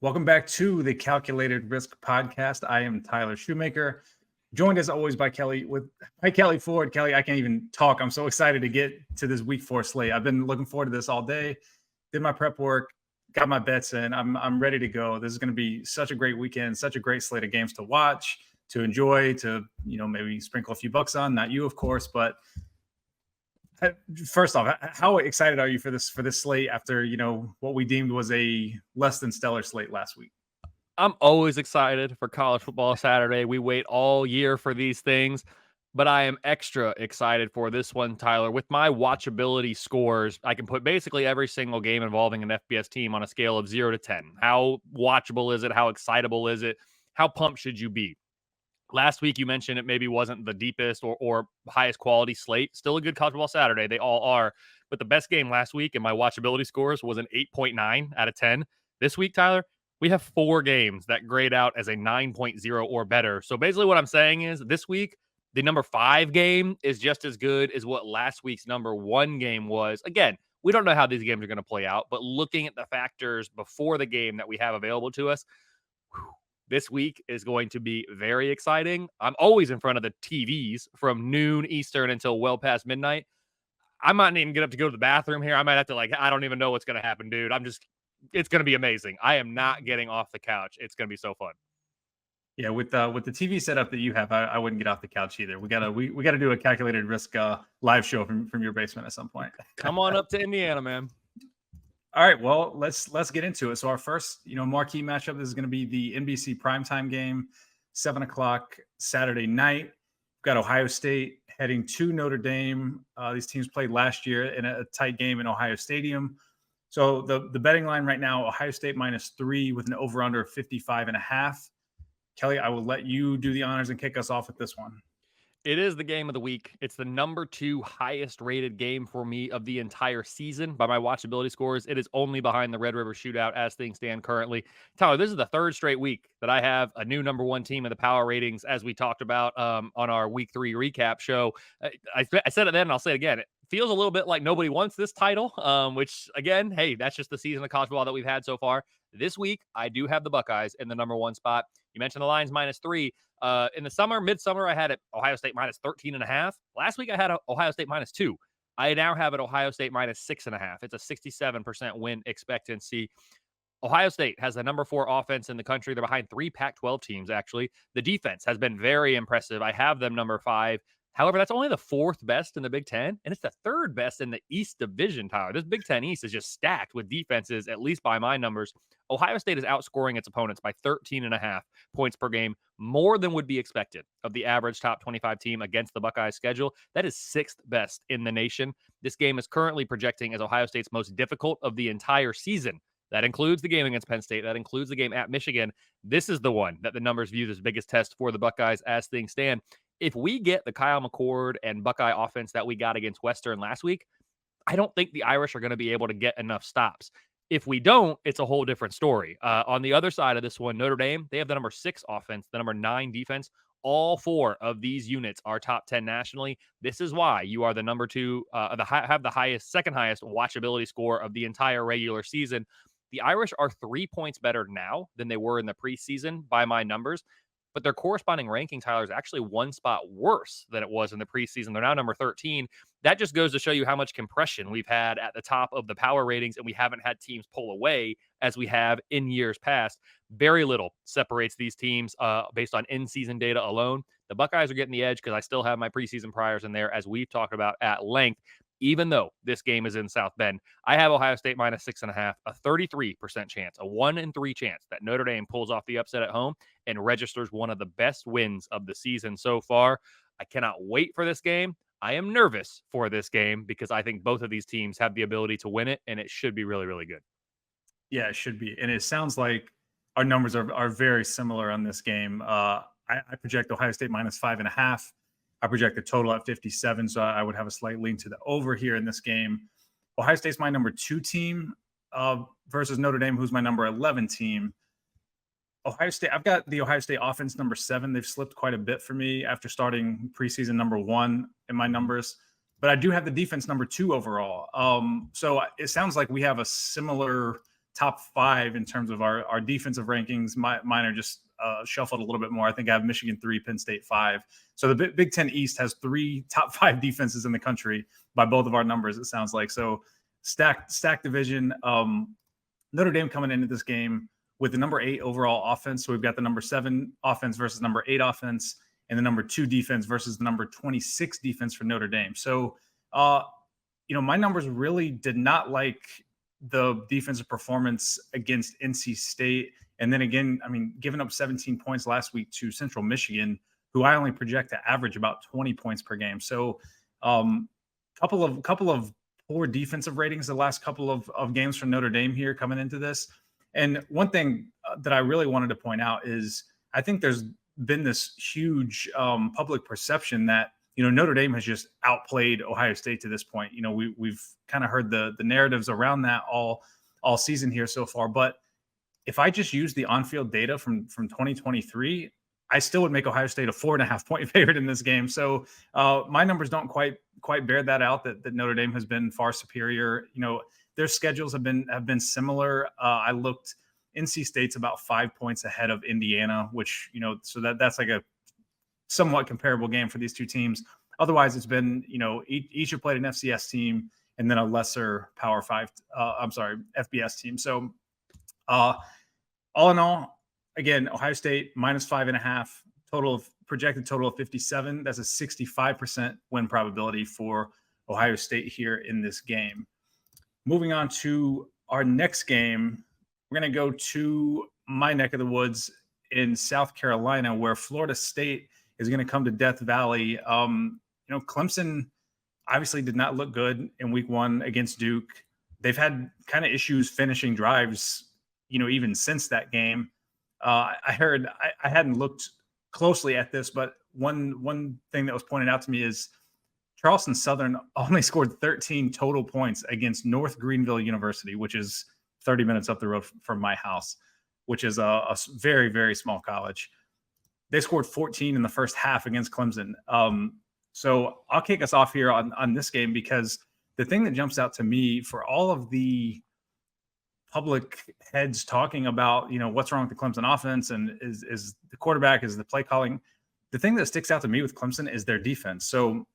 Welcome back to the Calculated Risk Podcast. I am Tyler Shoemaker, joined as always by Kelley Ford. Kelley, I can't even talk. I'm so excited to get to this Week 4 slate. I've been looking forward to this all day. Did my prep work, got my bets in. I'm ready to go. This is going to be such a great weekend, such a great slate of games to watch, to enjoy, to maybe sprinkle a few bucks on. Not you, of course, but first off, how excited are you for this slate after what we deemed was a less than stellar slate last week? I'm always excited for college football Saturday. We wait all year for these things, but I am extra excited for this one, Tyler. With my watchability scores, I can put basically every single game involving an FBS team on a scale of 0 to 10. How watchable is it? How excitable is it? How pumped should you be? Last week, you mentioned it maybe wasn't the deepest or highest quality slate. Still a good college football Saturday. They all are. But the best game last week in my watchability scores was an 8.9 out of 10. This week, Tyler, we have 4 games that grade out as a 9.0 or better. So basically what I'm saying is this week, the number 5 game is just as good as what last week's number 1 game was. Again, we don't know how these games are going to play out, but looking at the factors before the game that we have available to us, this week is going to be very exciting. I'm always in front of the TVs from noon Eastern until well past midnight. I might not even get up to go to the bathroom here. I might have to I don't even know what's going to happen, dude. It's going to be amazing. I am not getting off the couch. It's going to be so fun. Yeah, with the TV setup that you have, I wouldn't get off the couch either. We gotta do a Calculated Risk live show from your basement at some point. Come on up to Indiana, man. All right, well, let's get into it. So our first, marquee matchup is going to be the NBC primetime game, 7:00 Saturday night. We've got Ohio State heading to Notre Dame. These teams played last year in a tight game in Ohio Stadium. So the betting line right now, Ohio State -3 with an over/under of 55.5. Kelley, I will let you do the honors and kick us off with this one. It is the game of the week. It's the number 2 highest rated game for me of the entire season by my watchability scores. It is only behind the Red River Shootout as things stand currently. Tyler, this is the 3rd straight week that I have a new number 1 team in the power ratings, as we talked about on our week 3 recap show. I said it then and I'll say it again. It feels a little bit like nobody wants this title, which again, hey, that's just the season of college football that we've had so far. This week, I do have the Buckeyes in the number 1 spot. You mentioned the line's -3. In the midsummer, I had it Ohio State -13.5. Last week, I had Ohio State -2. I now have it Ohio State -6.5. It's a 67% win expectancy. Ohio State has the number 4 offense in the country. They're behind 3 Pac-12 teams, actually. The defense has been very impressive. I have them number 5. However, that's only the 4th best in the Big Ten, and it's the 3rd best in the East Division, Tyler. This Big Ten East is just stacked with defenses, at least by my numbers. Ohio State is outscoring its opponents by 13.5 points per game, more than would be expected of the average top 25 team against the Buckeyes schedule. That is 6th best in the nation. This game is currently projecting as Ohio State's most difficult of the entire season. That includes the game against Penn State. That includes the game at Michigan. This is the one that the numbers view as biggest test for the Buckeyes as things stand. If we get the Kyle McCord and Buckeye offense that we got against Western last week, I don't think the Irish are going to be able to get enough stops. If we don't, it's a whole different story. On the other side of this one, Notre Dame, they have the number 6 offense, the number 9 defense. All 4 of these units are top 10 nationally. This is why you are the number 2, have the second highest watchability score of the entire regular season. The Irish are 3 points better now than they were in the preseason by my numbers. But their corresponding ranking, Tyler, is actually 1 spot worse than it was in the preseason. They're now number 13. That just goes to show you how much compression we've had at the top of the power ratings, and we haven't had teams pull away as we have in years past. Very little separates these teams based on in-season data alone. The Buckeyes are getting the edge because I still have my preseason priors in there, as we've talked about at length. Even though this game is in South Bend, I have Ohio State -6.5, a 33% chance, a 1 in 3 chance that Notre Dame pulls off the upset at home and registers one of the best wins of the season so far. I cannot wait for this game. I am nervous for this game because I think both of these teams have the ability to win it, and it should be really, really good. Yeah, it should be. And it sounds like our numbers are very similar on this game. I project Ohio State -5.5. I project a total at 57, so I would have a slight lean to the over here in this game. Ohio State's my number 2 team versus Notre Dame, who's my number 11 team. Ohio State, I've got the Ohio State offense number 7. They've slipped quite a bit for me after starting preseason number 1 in my numbers. But I do have the defense number 2 overall. So it sounds like we have a similar top 5 in terms of our defensive rankings. Mine are just shuffled a little bit more. I think I have Michigan 3, Penn State 5. So the Big Ten East has 3 top 5 defenses in the country by both of our numbers, it sounds like. So stacked division. Notre Dame coming into this game with the number 8 overall offense. So we've got the number 7 offense versus number 8 offense, and the number 2 defense versus the number 26 defense for Notre Dame. So, my numbers really did not like the defensive performance against NC State. And then again, giving up 17 points last week to Central Michigan, who I only project to average about 20 points per game. So couple of poor defensive ratings the last couple of games from Notre Dame here coming into this. And one thing that I really wanted to point out is I think there's been this huge public perception that, Notre Dame has just outplayed Ohio State to this point. We've kind of heard the narratives around that all season here so far. But if I just use the on-field data from 2023, I still would make Ohio State a 4.5 point favorite in this game. So my numbers don't quite bear that out, that Notre Dame has been far superior. Their schedules have been similar. I looked, NC State's about 5 points ahead of Indiana, which, so that's like a somewhat comparable game for these two teams. Otherwise, it's been, each have played an FCS team and then a lesser Power 5, FBS team. So all in all, again, Ohio State minus 5.5, projected total of 57. That's a 65% win probability for Ohio State here in this game. Moving on to our next game, we're going to go to my neck of the woods in South Carolina, where Florida State is going to come to Death Valley. Clemson obviously did not look good in week 1 against Duke. They've had kind of issues finishing drives, even since that game. I heard, I hadn't looked closely at this, but one thing that was pointed out to me is Charleston Southern only scored 13 total points against North Greenville University, which is 30 minutes up the road from my house, which is a very, very small college. They scored 14 in the first half against Clemson. So I'll kick us off here on this game, because the thing that jumps out to me for all of the public heads talking about, what's wrong with the Clemson offense and is the quarterback, is the play calling. The thing that sticks out to me with Clemson is their defense. So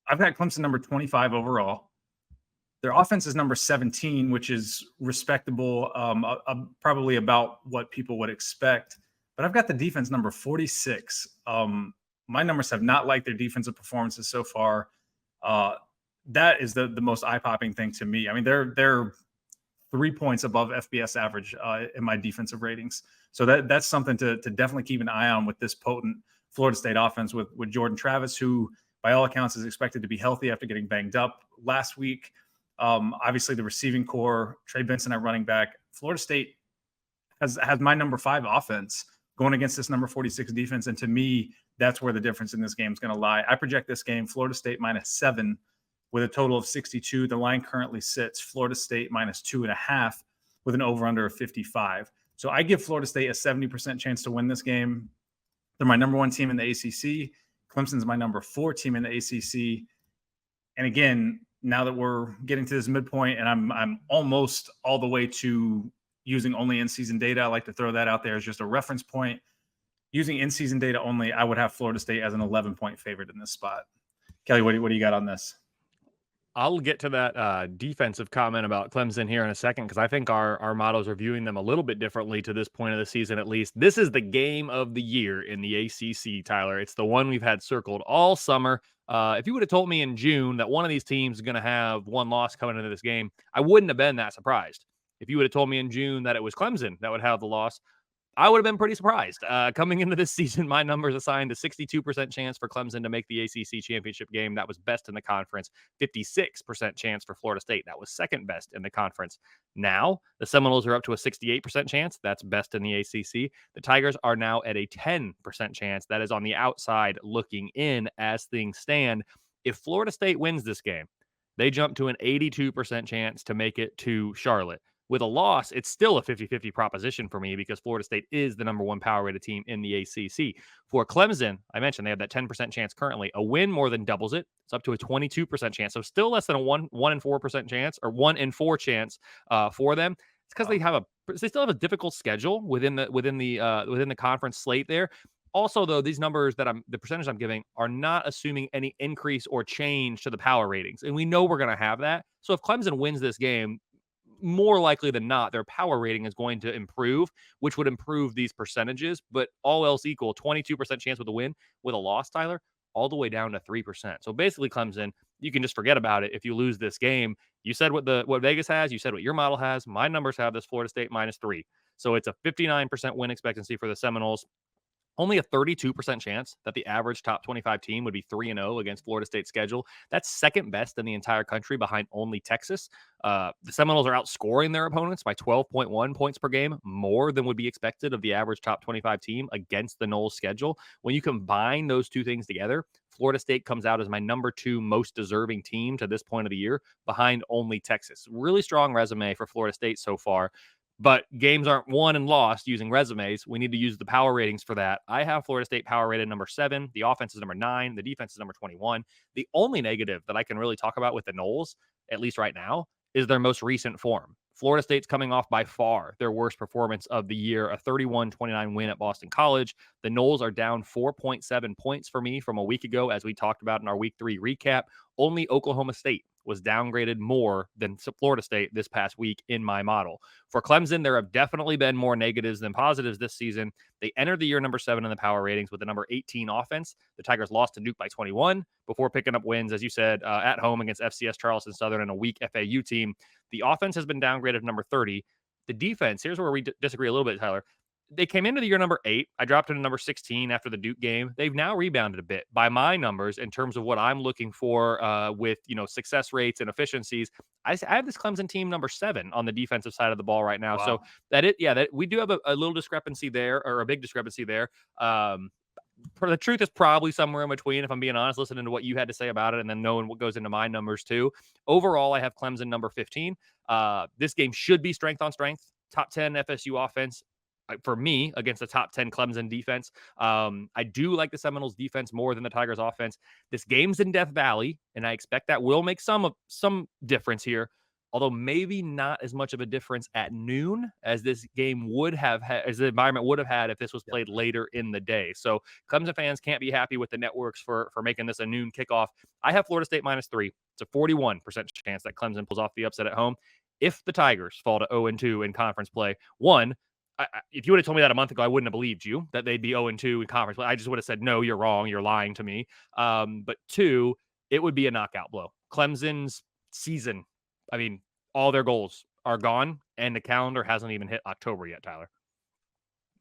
I've got Clemson number 25 overall. Their offense is number 17, which is respectable, probably about what people would expect. But I've got the defense number 46. My numbers have not liked their defensive performances so far. That is the most eye-popping thing to me. They're 3 points above FBS average in my defensive ratings. So that's something to definitely keep an eye on with this potent Florida State offense with Jordan Travis, who by all accounts is expected to be healthy after getting banged up last week. Obviously the receiving core, Trey Benson at running back. Florida State has my number 5 offense going against this number 46 defense. And to me, that's where the difference in this game is going to lie. I project this game Florida State minus 7 with a total of 62. The line currently sits Florida State minus 2.5 with an over-under of 55. So I give Florida State a 70% chance to win this game. They're my number 1 team in the ACC. Clemson's my number 4 team in the ACC. And again, now that we're getting to this midpoint and I'm almost all the way to using only in-season data, I like to throw that out there as just a reference point. Using in-season data only, I would have Florida State as an 11-point favorite in this spot. Kelly, what do you got on this? I'll get to that defensive comment about Clemson here in a second, because I think our models are viewing them a little bit differently to this point of the season, at least. This is the game of the year in the ACC, Tyler. It's the one we've had circled all summer. If you would have told me in June that one of these teams is going to have one loss coming into this game, I wouldn't have been that surprised. If you would have told me in June that it was Clemson that would have the loss, I would have been pretty surprised. Coming into this season, my numbers assigned a 62% chance for Clemson to make the ACC championship game. That was best in the conference. 56% chance for Florida State. That was second best in the conference. Now, the Seminoles are up to a 68% chance. That's best in the ACC. The Tigers are now at a 10% chance. That is on the outside looking in as things stand. If Florida State wins this game, they jump to an 82% chance to make it to Charlotte, With a loss, it's still a 50-50 proposition for me because Florida State is the number one power rated team in the ACC. For Clemson, I mentioned they have that 10% chance currently. A win more than doubles it. It's up to a 22% chance. So still less than a 1 in 4% chance, or 1 in 4 chance for them. It's because they still have a difficult schedule within the conference slate there. Also, though, these numbers the percentage I'm giving are not assuming any increase or change to the power ratings. And we know we're going to have that. So if Clemson wins this game, more likely than not, their power rating is going to improve, which would improve these percentages. But all else equal, 22% chance with a win. With a loss, Tyler, all the way down to 3%. So basically, Clemson, you can just forget about it if you lose this game. You said what Vegas has. You said what your model has. My numbers have this Florida State -3. So it's a 59% win expectancy for the Seminoles. Only a 32% chance that the average top 25 team would be 3-0 against Florida State's schedule. That's second best in the entire country behind only Texas. The Seminoles are outscoring their opponents by 12.1 points per game, more than would be expected of the average top 25 team against the Noles schedule. When you combine those two things together, Florida State comes out as my number 2 most deserving team to this point of the year, behind only Texas. Really strong resume for Florida State so far. But games aren't won and lost using resumes. We need to use the power ratings for that. I have Florida State power rated number 7. The offense is number 9. The defense is number 21. The only negative that I can really talk about with the Noles, at least right now, is their most recent form. Florida State's coming off by far their worst performance of the year, a 31-29 win at Boston College. The Noles are down 4.7 points for me from a week ago, as we talked about in our week 3 recap. Only Oklahoma State was downgraded more than Florida State this past week in my model. For Clemson, there have definitely been more negatives than positives this season. They entered the year number 7 in the power ratings with the number 18 offense. The Tigers lost to Duke by 21 before picking up wins, as you said, at home against FCS Charleston Southern and a weak FAU team. The offense has been downgraded to number 30. The defense, here's where we disagree a little bit, Tyler. They came into the year number 8. I dropped into number 16 after the Duke game. They've now rebounded a bit by my numbers in terms of what I'm looking for with success rates and efficiencies. I have this Clemson team number 7 on the defensive side of the ball right now. Wow. So that we do have a little discrepancy there, or a big discrepancy there. The truth is probably somewhere in between, if I'm being honest, listening to what you had to say about it and then knowing what goes into my numbers too. Overall, I have Clemson number 15. This game should be strength on strength. Top 10 FSU offense for me against the top 10 Clemson defense. I do like the Seminoles defense more than the Tigers offense. This game's in Death Valley, and I expect that will make some difference here. Although maybe not as much of a difference at noon as this game would have had, as the environment would have had if this was played later in the day. So Clemson fans can't be happy with the networks for making this a noon kickoff. I have Florida State -3. It's a 41% chance that Clemson pulls off the upset at home. If the Tigers fall to 0-2 in conference play, if you would have told me that a month ago, I wouldn't have believed you that they'd be 0-2 in conference play. I just would have said, no, you're wrong. You're lying to me. But 2, it would be a knockout blow. Clemson's season, I mean, all their goals are gone, and the calendar hasn't even hit October yet, Tyler.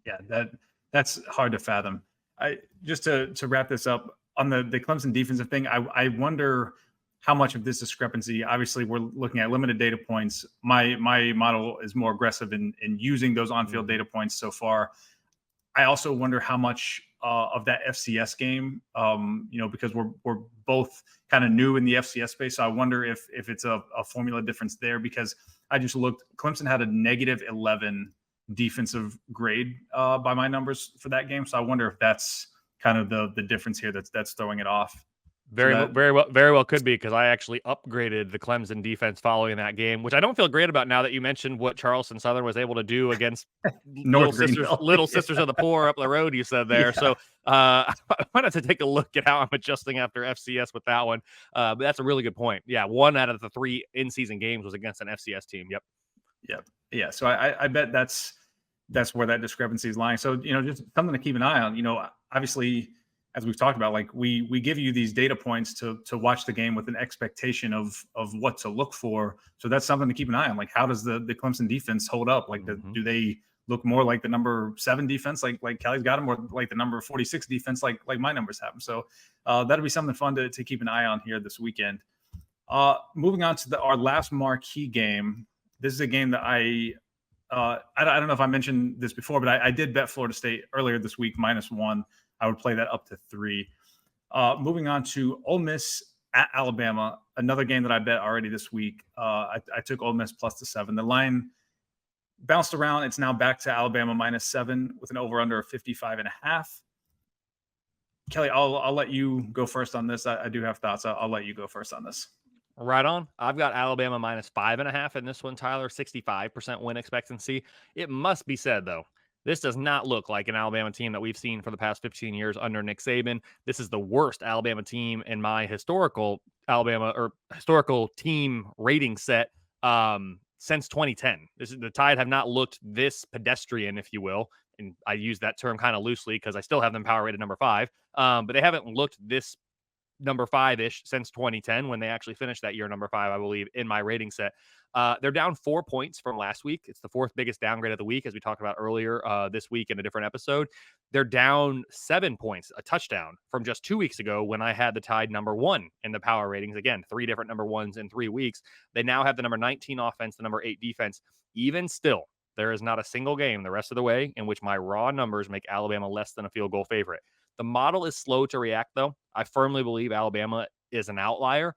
Yeah, that's hard to fathom. Just to wrap this up on the Clemson defensive thing, I wonder how much of this discrepancy. Obviously, we're looking at limited data points. My model is more aggressive in using those on-field data points so far. I also wonder how much of that FCS game, because we're both kind of new in the FCS space. So I wonder if it's a formula difference there, because I just looked, Clemson had a -11 defensive grade by my numbers for that game. So I wonder if that's kind of the difference here that's throwing it off. Very well could be, because I actually upgraded the Clemson defense following that game, which I don't feel great about now that you mentioned what Charleston Southern was able to do against little sisters of the poor up the road, you said there. Yeah. So I might have to take a look at how I'm adjusting after FCS with that one. But that's a really good point. Yeah, 1 out of the 3 in-season games was against an FCS team. Yep. Yeah. So I bet that's where that discrepancy is lying. So, just something to keep an eye on. Obviously, as we've talked about, like we give you these data points to watch the game with an expectation of what to look for. So that's something to keep an eye on. Like, how does the Clemson defense hold up? Like, do they look more like the number 7 defense, like Kelley's got them, or like the number 46 defense, like my numbers have them? So that'll be something fun to keep an eye on here this weekend. Moving on to our last marquee game. This is a game that I don't know if I mentioned this before, but I did bet Florida State earlier this week -1. I would play that up to 3. Moving on to Ole Miss at Alabama, another game that I bet already this week. I took Ole Miss +7. The line bounced around. It's now back to Alabama -7 with an over-under of 55.5. Kelly, I'll let you go first on this. I do have thoughts. I'll let you go first on this. Right on. I've got Alabama -5.5 in this one, Tyler. 65% win expectancy. It must be said, though, this does not look like an Alabama team that we've seen for the past 15 years under Nick Saban. This is the worst Alabama team in my historical team rating set since 2010. The Tide have not looked this pedestrian, if you will. And I use that term kind of loosely because I still have them power rated number 5. But they haven't looked this number 5-ish since 2010 when they actually finished that year number 5, I believe, in my rating set. They're down 4 points from last week. It's the 4th biggest downgrade of the week, as we talked about earlier this week in a different episode. They're down 7 points, a touchdown, from just 2 weeks ago when I had the Tide number 1 in the power ratings. Again, 3 different number 1s in 3 weeks. They now have the number 19 offense, the number 8 defense. Even still, there is not a single game the rest of the way in which my raw numbers make Alabama less than a field goal favorite. The model is slow to react, though. I firmly believe Alabama is an outlier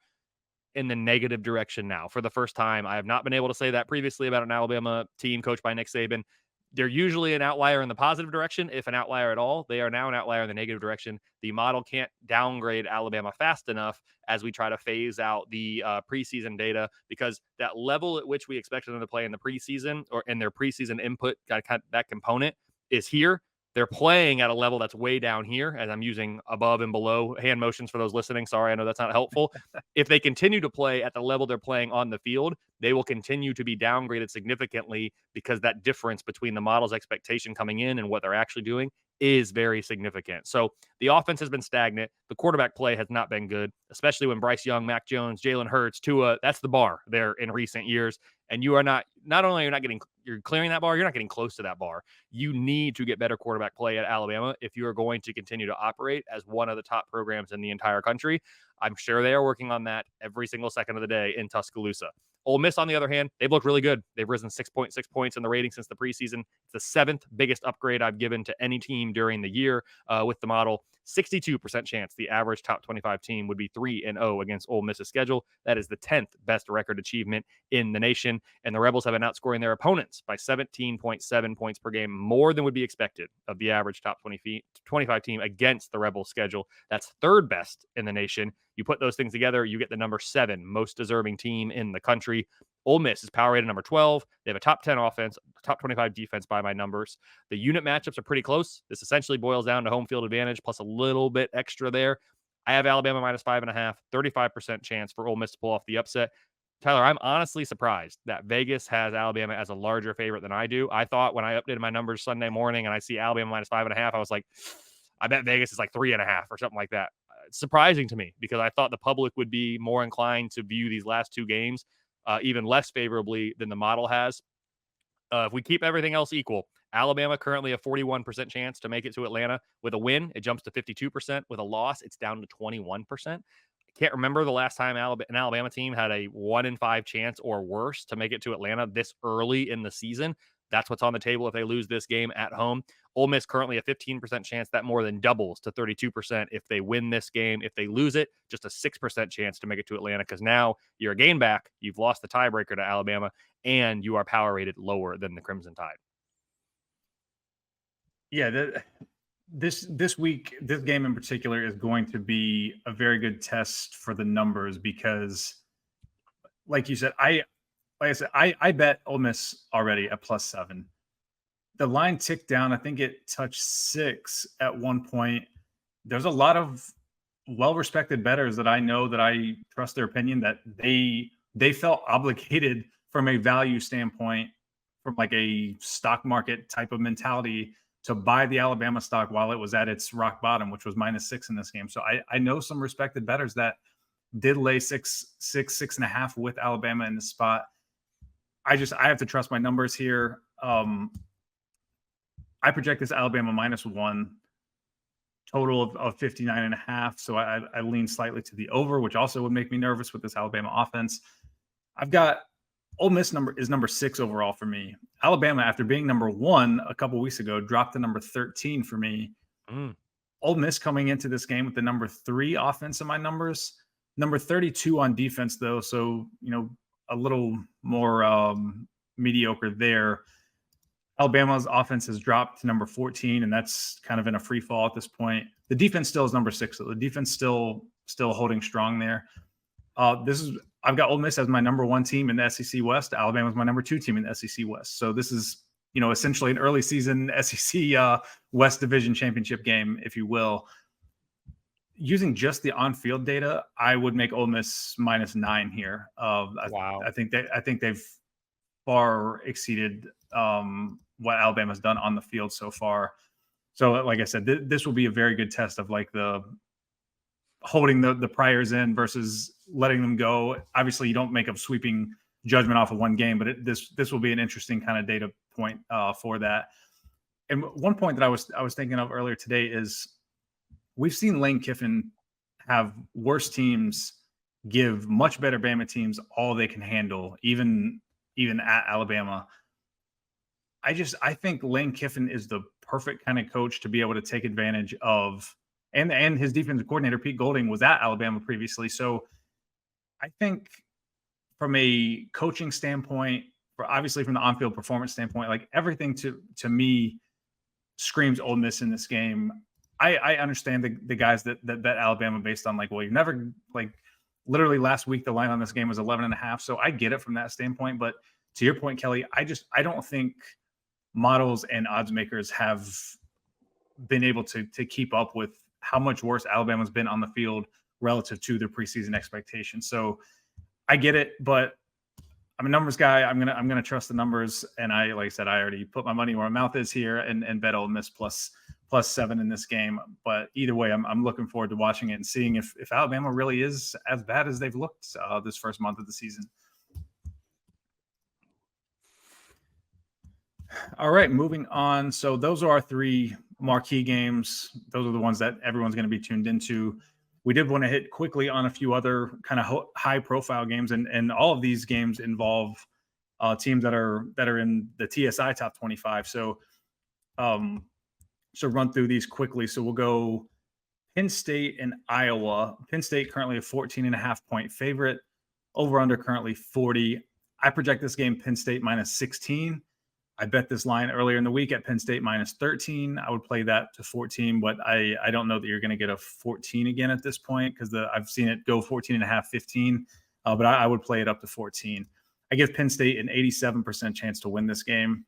in the negative direction now. For the first time, I have not been able to say that previously about an Alabama team coached by Nick Saban. They're usually an outlier in the positive direction, if an outlier at all. They are now an outlier in the negative direction. The model can't downgrade Alabama fast enough as we try to phase out the preseason data, because that level at which we expected them to play in the preseason, or in their preseason input, that component is here. They're playing at a level that's way down here, as I'm using above and below hand motions for those listening. Sorry, I know that's not helpful. If they continue to play at the level they're playing on the field, they will continue to be downgraded significantly, because that difference between the model's expectation coming in and what they're actually doing is very significant. So the offense has been stagnant. The quarterback play has not been good, especially when Bryce Young, Mac Jones, Jalen Hurts, Tua, that's the bar there in recent years. And you are not only are you not getting, you're clearing that bar, you're not getting close to that bar. You need to get better quarterback play at Alabama if you are going to continue to operate as one of the top programs in the entire country. I'm sure they are working on that every single second of the day in Tuscaloosa. Ole Miss, on the other hand, they've looked really good. They've risen 6.6 points in the rating since the preseason. It's the 7th biggest upgrade I've given to any team during the year with the model. 62% chance the average top 25 team would be 3-0 against Ole Miss's schedule. That is the 10th best record achievement in the nation. And the Rebels have been outscoring their opponents by 17.7 points per game, more than would be expected of the average top 25 team against the Rebels schedule. That's 3rd best in the nation. You put those things together, you get the number 7 most deserving team in the country. Ole Miss is power rated number 12. They have a top 10 offense, top 25 defense by my numbers. The unit matchups are pretty close. This essentially boils down to home field advantage plus a little bit extra there. I have Alabama -5.5, 35% chance for Ole Miss to pull off the upset. Tyler, I'm honestly surprised that Vegas has Alabama as a larger favorite than I do. I thought when I updated my numbers Sunday morning and I see Alabama -5.5, I was like, I bet Vegas is like 3.5 or something like that. It's surprising to me, because I thought the public would be more inclined to view these last 2 games even less favorably than the model has. If we keep everything else equal, Alabama currently a 41% chance to make it to Atlanta. With a win, it jumps to 52%. With a loss, it's down to 21%. I can't remember the last time an Alabama team had a 1 in 5 chance or worse to make it to Atlanta this early in the season. That's what's on the table if they lose this game at home. Ole Miss currently a 15% chance. That more than doubles to 32% if they win this game. If they lose it, just a 6% chance to make it to Atlanta, because now you're a game back. You've lost the tiebreaker to Alabama, and you are power rated lower than the Crimson Tide. Yeah, this week, this game in particular is going to be a very good test for the numbers, because, like you said, I bet Ole Miss already at +7. The line ticked down. I think it touched 6 at one point. There's a lot of well-respected bettors that I know, that I trust their opinion, that they felt obligated from a value standpoint, from like a stock market type of mentality, to buy the Alabama stock while it was at its rock bottom, which was -6 in this game. So I know some respected bettors that did lay 6.5 with Alabama in the spot. I have to trust my numbers here. I project this Alabama -1, total of 59.5. So I lean slightly to the over, which also would make me nervous with this Alabama offense. I've got Ole Miss number 6 overall for me. Alabama, after being number 1 a couple weeks ago, dropped to number 13 for me. Ole Miss coming into this game with the number 3 offense in my numbers, number 32 on defense, though. So, a little more mediocre there. Alabama's offense has dropped to number 14, and that's kind of in a free fall at this point. The defense still is number 6, so the defense still holding strong there. I've got Ole Miss as my number 1 team in the SEC West. Alabama's my number 2 team in the SEC West. So this is, essentially an early season SEC West Division championship game, if you will. Using just the on-field data, I would make Ole Miss -9 here. Wow. I think they've far exceeded what Alabama's done on the field so far. So, like I said, this will be a very good test of like the holding the priors in versus letting them go. Obviously, you don't make a sweeping judgment off of one game, but this will be an interesting kind of data point for that. And one point that I was thinking of earlier today is we've seen Lane Kiffin have worse teams give much better Bama teams all they can handle, even at Alabama. I think Lane Kiffin is the perfect kind of coach to be able to take advantage of, and his defensive coordinator, Pete Golding, was at Alabama previously. So I think from a coaching standpoint, obviously from the on-field performance standpoint, like everything to me screams Ole Miss in this game. I understand the guys that bet Alabama based on like, well, you've never, like, literally last week, the line on this game was 11.5. So I get it from that standpoint. But to your point, Kelly, I don't think models and odds makers have been able to keep up with how much worse Alabama's been on the field relative to their preseason expectations. So I get it, but I'm a numbers guy. I'm gonna trust the numbers. And like I said, I already put my money where my mouth is here and bet Ole Miss +7 in this game. But either way, I'm looking forward to watching it and seeing if Alabama really is as bad as they've looked this first month of the season. All right, moving on. So those are our 3 marquee games. Those are the ones that everyone's going to be tuned into. We did want to hit quickly on a few other kind of high-profile games, and all of these games involve teams that are in the TSI top 25. So, run through these quickly. So we'll go Penn State and Iowa. Penn State currently a 14.5-point favorite. Over/under currently 40. I project this game Penn State -16. I bet this line earlier in the week at Penn State -13. I would play that to 14, but I don't know that you're going to get a 14 again at this point because I've seen it go 14.5, 15, but I would play it up to 14. I give Penn State an 87% chance to win this game.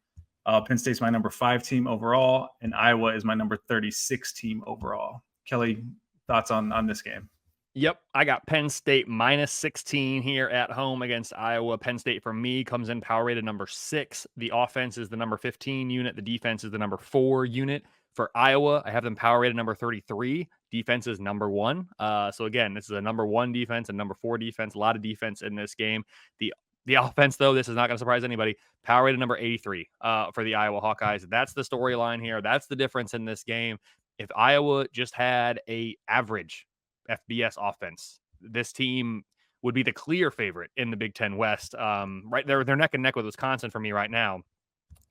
Penn State's my number 5 team overall, and Iowa is my number 36 team overall. Kelly, thoughts on this game? Yep, I got Penn State -16 here at home against Iowa. Penn State, for me, comes in power rated number 6. The offense is the number 15 unit. The defense is the number 4 unit. For Iowa, I have them power rated number 33. Defense is number 1. So again, this is a number 1 defense and number 4 defense. A lot of defense in this game. The offense, though, this is not going to surprise anybody. Power rated number 83 for the Iowa Hawkeyes. That's the storyline here. That's the difference in this game. If Iowa just had a average FBS offense, this team would be the clear favorite in the Big Ten West. Right, they're neck and neck with Wisconsin for me right now.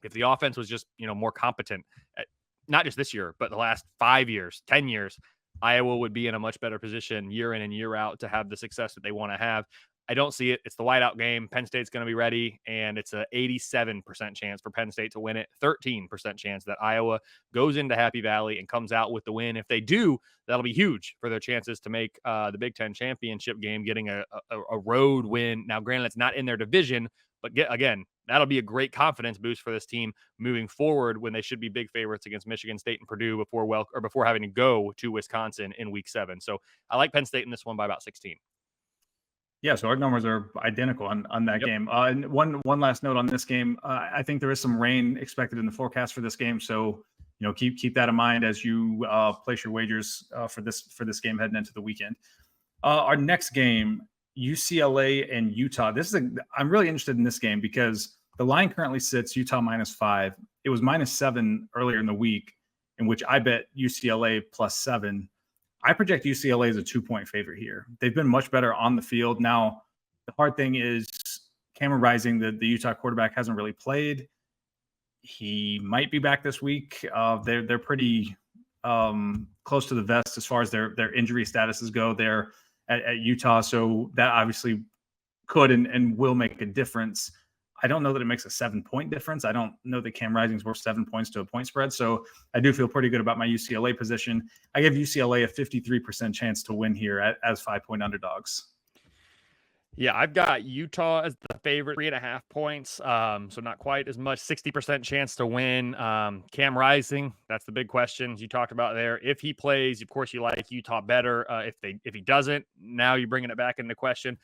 If the offense was just more competent, not just this year, but the last 5 years, 10 years, Iowa would be in a much better position year in and year out to have the success that they want to have. I don't see it. It's the whiteout game. Penn State's going to be ready, and it's a 87% chance for Penn State to win it, 13% chance that Iowa goes into Happy Valley and comes out with the win. If they do, that'll be huge for their chances to make the Big Ten championship game, getting a road win. Now, granted, it's not in their division, but again, that'll be a great confidence boost for this team moving forward when they should be big favorites against Michigan State and Purdue before having to go to Wisconsin in Week 7. So I like Penn State in this one by about 16. Yeah, so our numbers are identical on that game. And one last note on this game. I think there is some rain expected in the forecast for this game, so keep that in mind as you place your wagers for this game heading into the weekend. Our next game, UCLA and Utah. I'm really interested in this game because the line currently sits Utah -5. It was -7 earlier in the week, in which I bet UCLA +7. I project UCLA as a 2-point favorite here. They've been much better on the field. Now, the hard thing is Cameron Rising, the Utah quarterback, hasn't really played. He might be back this week. They're pretty close to the vest as far as their injury statuses go there at Utah. So that obviously could and will make a difference. I don't know that it makes a 7-point difference. I don't know that Cam Rising's worth 7 points to a point spread. So I do feel pretty good about my UCLA position. I give UCLA a 53% chance to win here as 5-point underdogs. Yeah, I've got Utah as the favorite, 3.5 points. So not quite as much, 60% chance to win. Cam Rising, that's the big question you talked about there. If he plays, of course, you like Utah better. If he doesn't, now you're bringing it back into question.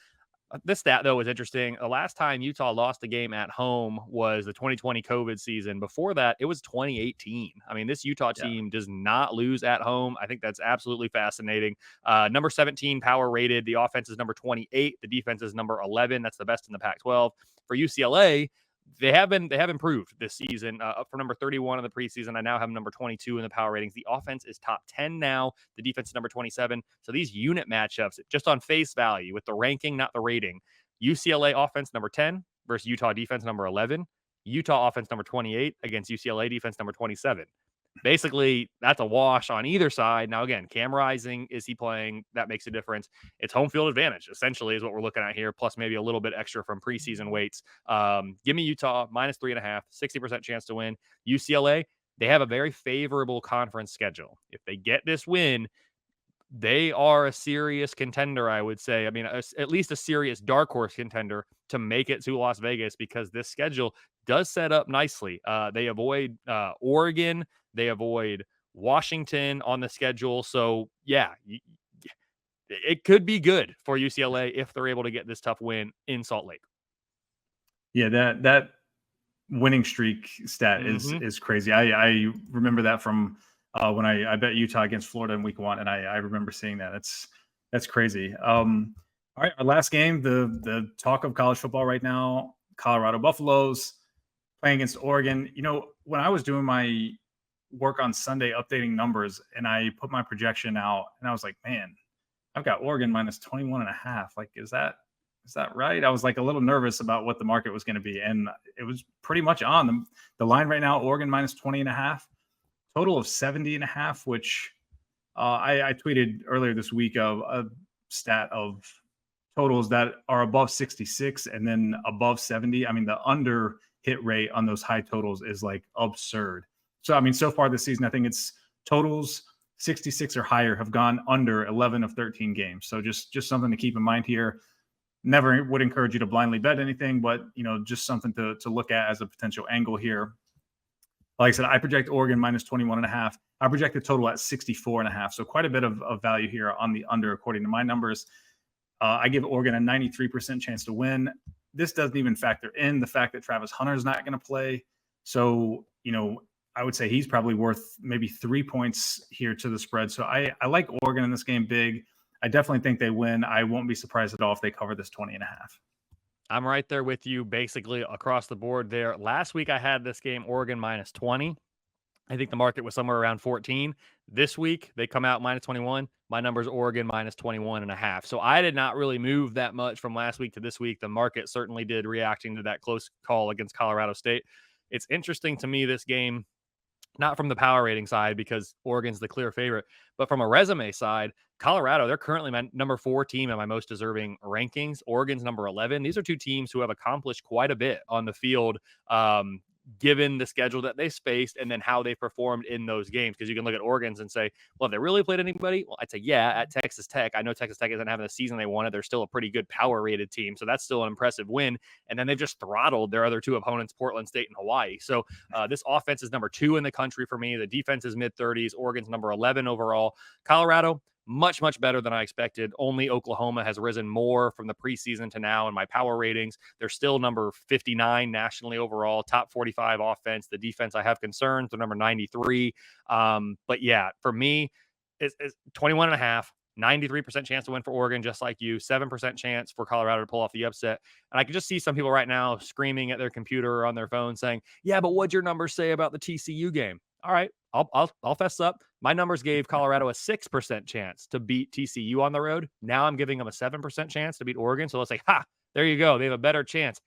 This stat, though, is interesting. The last time Utah lost a game at home was the 2020 COVID season. Before that, it was 2018. I mean, this Utah team does not lose at home. I think that's absolutely fascinating. Number 17 power rated. The offense is number 28. The defense is number 11. That's the best in the Pac-12. For UCLA, they have improved this season, up from number 31 in the preseason. I now have number 22 in the power ratings. The offense is top 10 now. The defense is number 27. So these unit matchups, just on face value with the ranking, not the rating, UCLA offense number 10 versus Utah defense number 11. Utah offense number 28 against UCLA defense number 27. Basically, that's a wash on either side. Now, again, Cam Rising, is he playing? That makes a difference. It's home field advantage, essentially, is what we're looking at here, plus maybe a little bit extra from preseason weights. Give me Utah, minus 3.5, 60% chance to win. UCLA, they have a very favorable conference schedule. If they get this win, they are a serious contender, I would say. I mean, at least a serious dark horse contender to make it to Las Vegas, because this schedule does set up nicely. They avoid Oregon. They avoid Washington on the schedule. So, yeah, it could be good for UCLA if they're able to get this tough win in Salt Lake. Yeah, that winning streak stat is crazy. I remember that from when I bet Utah against Florida in week 1, and I remember seeing that. That's crazy. All right, our last game, the talk of college football right now, Colorado Buffaloes playing against Oregon. You know, when I was doing my work on Sunday updating numbers and I put my projection out, and I was like, man, I've got Oregon minus 21.5. Like, is that right? I was like a little nervous about what the market was going to be, and it was pretty much on the line right now. Oregon minus 20.5, total of 70.5, which I tweeted earlier this week of a stat of totals that are above 66 and then above 70. I mean, the under hit rate on those high totals is like absurd. So, I mean, so far this season, I think it's totals 66 or higher have gone under 11 of 13 games. So just something to keep in mind here. Never would encourage you to blindly bet anything, but, you know, just something to look at as a potential angle here. Like I said, I project Oregon minus 21.5. I project the total at 64.5. So quite a bit of value here on the under, according to my numbers. I give Oregon a 93% chance to win. This doesn't even factor in the fact that Travis Hunter is not going to play. So, you know, I would say he's probably worth maybe 3 points here to the spread. So I like Oregon in this game big. I definitely think they win. I won't be surprised at all if they cover this 20.5. I'm right there with you, basically across the board there. Last week I had this game Oregon minus 20. I think the market was somewhere around 14. This week they come out minus 21. My number's Oregon minus 21.5. So I did not really move that much from last week to this week. The market certainly did, reacting to that close call against Colorado State. It's interesting to me, this game, not from the power rating side because Oregon's the clear favorite, but from a resume side, Colorado, they're currently my number 4 team in my most deserving rankings. Oregon's number 11. These are two teams who have accomplished quite a bit on the field, given the schedule that they faced and then how they performed in those games. Because you can look at Oregon's and say, well, have they really played anybody? Well, I'd say, yeah, at Texas Tech. I know Texas Tech isn't having the season they wanted. They're still a pretty good power rated team. So that's still an impressive win. And then they've just throttled their other 2 opponents, Portland State and Hawaii. So this offense is number 2 in the country for me. The defense is mid-30s. Oregon's number 11 overall. Colorado, much, much better than I expected. Only Oklahoma has risen more from the preseason to now in my power ratings. They're still number 59 nationally overall, top 45 offense. The defense, I have concerns. They're number 93. But yeah, for me, it's 21.5, 93% chance to win for Oregon, just like you, 7% chance for Colorado to pull off the upset. And I can just see some people right now screaming at their computer or on their phone saying, yeah, but what'd your numbers say about the TCU game? All right, I'll fess up. My numbers gave Colorado a 6% chance to beat TCU on the road. Now I'm giving them a 7% chance to beat Oregon. So let's say, there you go. They have a better chance.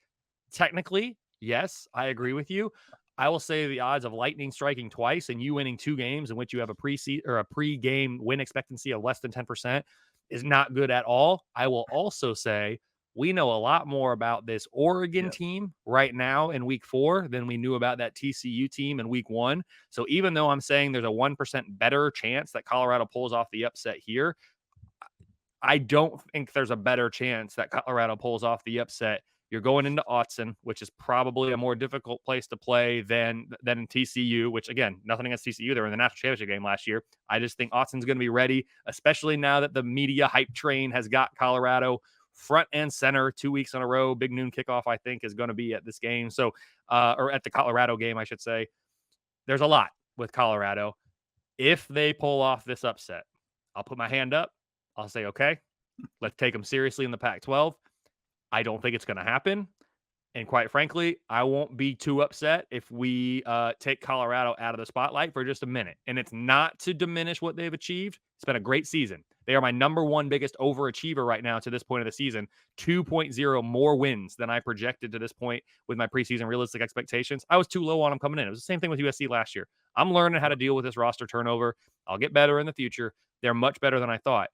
Technically, yes, I agree with you. I will say the odds of Lightning striking twice and you winning 2 games in which you have a pre-game win expectancy of less than 10% is not good at all. I will also say we know a lot more about this Oregon team right now in week 4 than we knew about that TCU team in week 1. So even though I'm saying there's a 1% better chance that Colorado pulls off the upset here, I don't think there's a better chance that Colorado pulls off the upset. You're going into Autzen, which is probably a more difficult place to play than in TCU, which, again, nothing against TCU. They were in the national championship game last year. I just think Autzen's going to be ready, especially now that the media hype train has got Colorado front and center 2 weeks in a row. Big noon kickoff, I think, is going to be at this game. So, or at the Colorado game, I should say. There's a lot with Colorado. If they pull off this upset, I'll put my hand up. I'll say, okay, let's take them seriously in the Pac-12. I don't think it's going to happen. And quite frankly, I won't be too upset if we take Colorado out of the spotlight for just a minute. And it's not to diminish what they've achieved. It's been a great season. They are my number 1 biggest overachiever right now to this point of the season. 2.0 more wins than I projected to this point with my preseason realistic expectations. I was too low on them coming in. It was the same thing with USC last year. I'm learning how to deal with this roster turnover. I'll get better in the future. They're much better than I thought,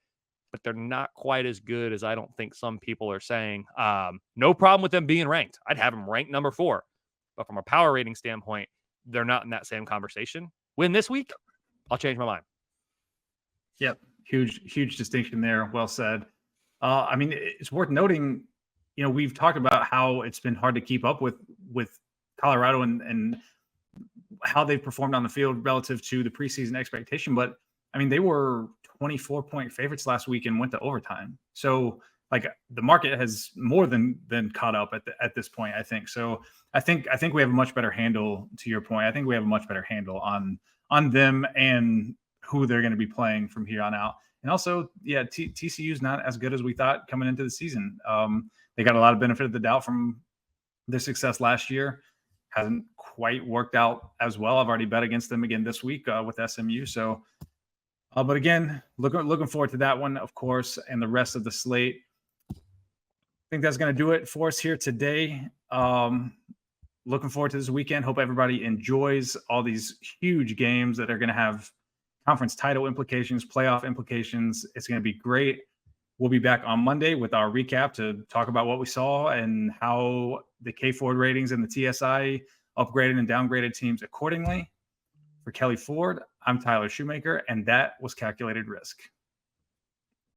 but they're not quite as good as I don't think some people are saying. No problem with them being ranked. I'd have them ranked number 4. But from a power rating standpoint, they're not in that same conversation. Win this week, I'll change my mind. Yep. Huge distinction there. Well said. I mean, it's worth noting, we've talked about how it's been hard to keep up with Colorado and how they've performed on the field relative to the preseason expectation. But I mean, they were 24-point favorites last week and went to overtime. So like the market has more than caught up at this point, I think. So I think we have a much better handle, to your point. I think we have a much better handle on them and who they're going to be playing from here on out. And also, yeah, TCU is not as good as we thought coming into the season. They got a lot of benefit of the doubt from their success last year. Hasn't quite worked out as well. I've already bet against them again this week with SMU. So, but again, looking forward to that one, of course, and the rest of the slate. I think that's going to do it for us here today. Looking forward to this weekend. Hope everybody enjoys all these huge games that are going to have conference title implications, playoff implications. It's going to be great. We'll be back on Monday with our recap to talk about what we saw and how the K Ford ratings and the TSI upgraded and downgraded teams accordingly. For Kelley Ford, I'm Tyler Shoemaker, and that was Calculated Risk.